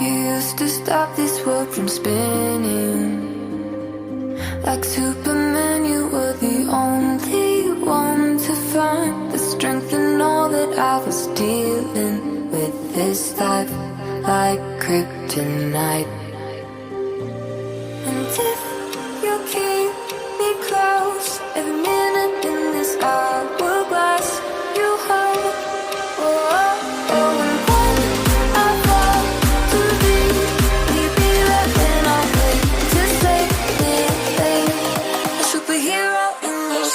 used to stop this world from spinning. Like Superman, you were the only one to find the strength in all that I was dealing with. This life like kryptonite. And if you keep me close, every minute in this hourglass, you hold. Oh, oh, oh, and when I fall to leave, will you be there when I wait to save me? A superhero in your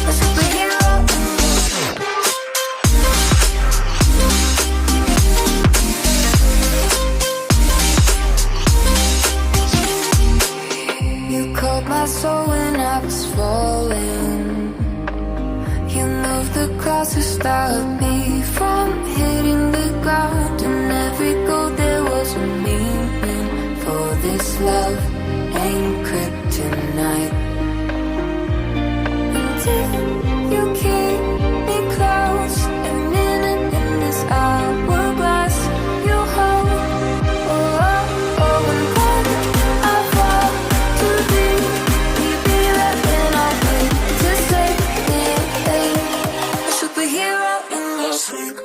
a superhero in your 'cause love ain't kryptonite. And if you keep me close, every minute in this hourglass you hold. Oh, oh, oh, and when I fall too deep, you be there when I wait to save me. A superhero in your sleep.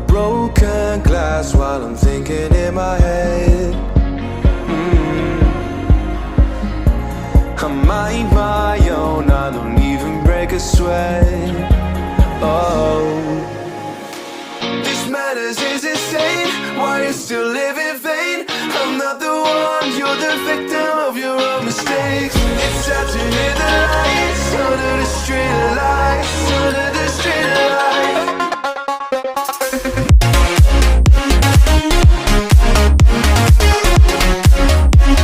Broken glass while I'm thinking in my head. I mind my own, I don't even break a sweat. Oh, this madness is insane. Why you still live in vain? I'm not the one, you're the victim of your own mistakes. It's sad to hear the lights under the street